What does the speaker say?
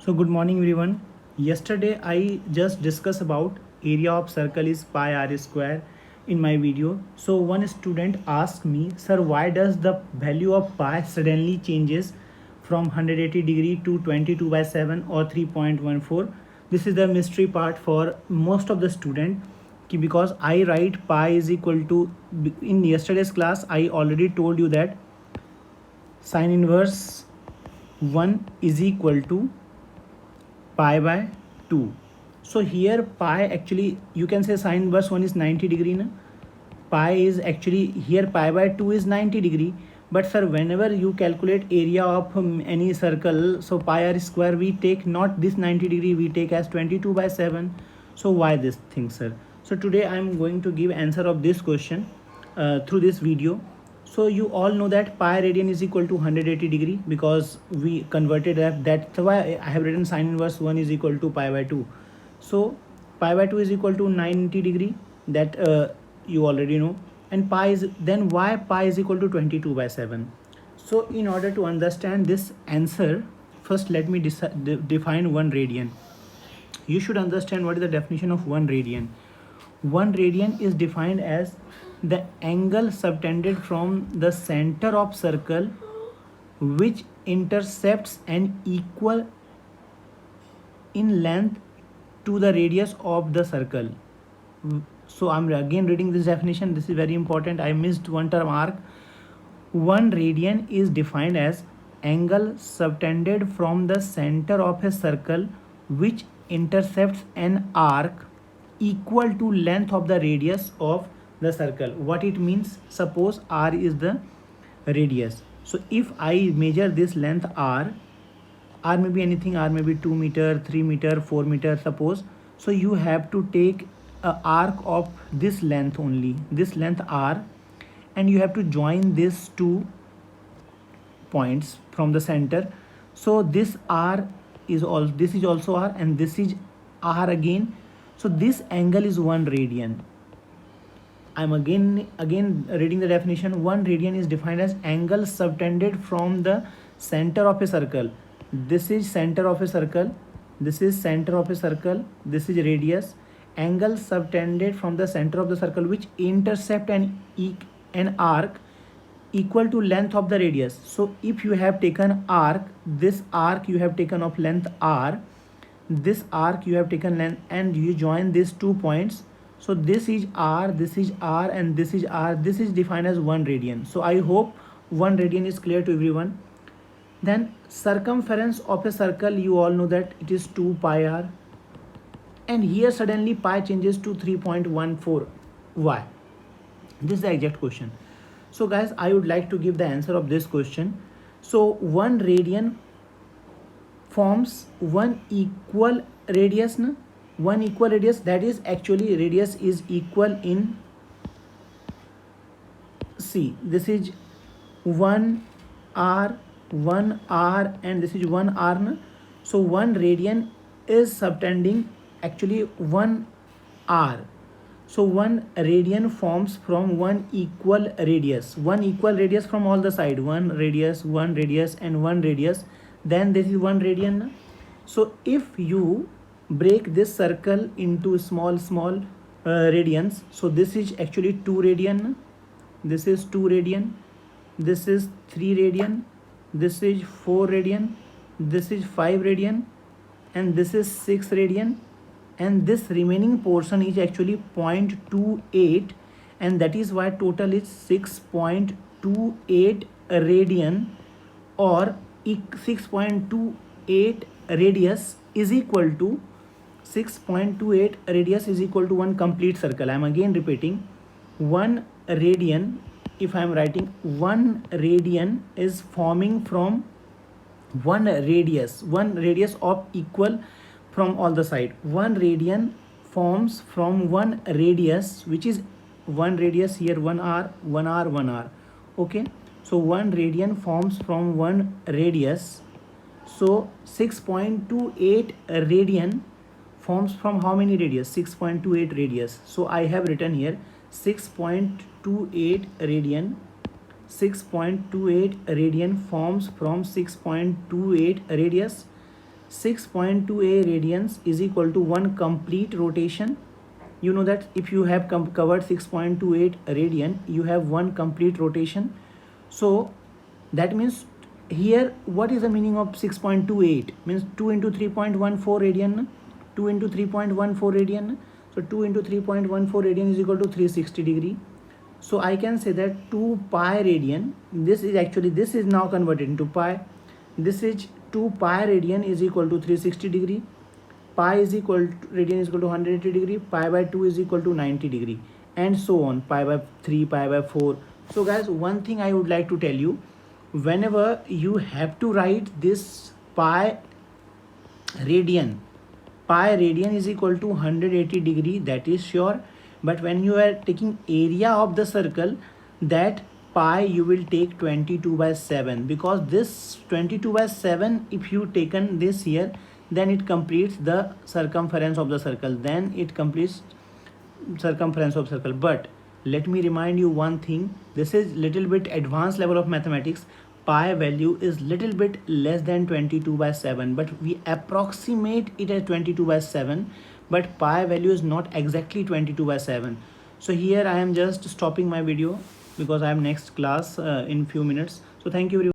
So good morning everyone. Yesterday I just discussed about area of circle is pi r square in my video. So one student asked me, sir, why does the value of pi suddenly changes from 180 degree to 22 by 7 or 3.14? This is the mystery part for most of the student because I write pi is equal to, in yesterday's class I already told you that sine inverse 1 is equal to pi by 2. So here pi actually you can say sine inverse 1 is 90 degree na? Pi is actually here pi by 2 is 90 degree, but sir whenever you calculate area of any circle, so pi r square we take not this 90 degree, we take as 22 by 7. So why this thing, sir? So today I am going to give answer of this question through this video. So you all know that pi radian is equal to 180 degree because we converted that. That's why I have written sine inverse 1 is equal to pi by 2. So pi by 2 is equal to 90 degree, that you already know. And pi is, then why pi is equal to 22 by 7? So in order to understand this answer, first let me define 1 radian. You should understand what is the definition of 1 radian. 1 radian is defined as the angle subtended from the center of circle which intercepts and equal in length to the radius of the circle. So I'm again reading this definition. This is very important. I missed one term, arc. 1 radian is defined as angle subtended from the center of a circle which intercepts an arc equal to length of the radius of the circle. What it means? Suppose r is the radius. So if I measure this length r may be anything, r may be 2 meter, 3 meter, 4 meter, suppose. So you have to take a arc of this length only, this length r, and you have to join these two points from the center. So this r is all, this is also r, and this is r again. So this angle is 1 radian. I'm again reading the definition. 1 radian is defined as angle subtended from the center of a circle. This is center of a circle, this is center of a circle, this is radius. Angle subtended from the center of the circle which intercept an arc equal to length of the radius. So if you have taken arc, this arc you have taken of length r, this arc you have taken length, and you join these 2 points. So this is r, this is r, and this is r. This is defined as 1 radian. So I hope 1 radian is clear to everyone. Then circumference of a circle, you all know that it is 2 pi r, and here suddenly pi changes to 3.14. Why? This is the exact question. So guys, I would like to give the answer of this question. So 1 radian forms 1 equal radius na? 1 equal radius, that is actually radius is equal in, see, this is 1 r, and this is 1 r na? So 1 radian is subtending actually 1 r. So 1 radian forms from 1 equal radius, 1 equal radius from all the side, 1 radius, 1 radius, and 1 radius. Then this is 1 radian na? So if you break this circle into small radians, so this is actually 2 radian na? This is 2 radian, this is 3 radian, this is 4 radian, this is 5 radian, and this is 6 radian, and this remaining portion is actually 0.28, and that is why total is 6.28 radian, or 6.28 radius is equal to 6.28 radius is equal to 1 complete circle. I am again repeating, 1 radian, if I am writing 1 radian is forming from 1 radius of equal from all the side. 1 radian forms from 1 radius, which is 1 radius here, 1 r, 1 r, 1 r. Okay, so 1 radian forms from 1 radius. So 6.28 radian forms from how many radius? 6.28 radius. So I have written here 6.28 radian. 6.28 radian forms from 6.28 radius. 6.2a radians is equal to 1 complete rotation. You know that if you have covered 6.28 radian, you have 1 complete rotation. So that means here what is the meaning of 6.28? Means 2 into 3.14 radian. 2 into 3.14 radian. So 2 into 3.14 radian is equal to 360 degree. So I can say that 2 pi radian, this is now converted into pi. This is 2 pi radian is equal to 360 degree. Pi is equal to, radian is equal to 180 degree. Pi by 2 is equal to 90 degree, and so on. Pi by 3, pi by 4. So guys, one thing I would like to tell you, whenever you have to write this pi radian is equal to 180 degree, that is sure. But when you are taking area of the circle, that pi you will take 22 by 7, because this 22 by 7, if you taken this here, then it completes the circumference of the circle, then it completes circumference of circle. But let me remind you one thing, this is little bit advanced level of mathematics. Pi value is little bit less than 22 by 7, but we approximate it as 22 by 7, but pi value is not exactly 22 by 7. So here I am just stopping my video because I am next class in few minutes. So thank you everyone.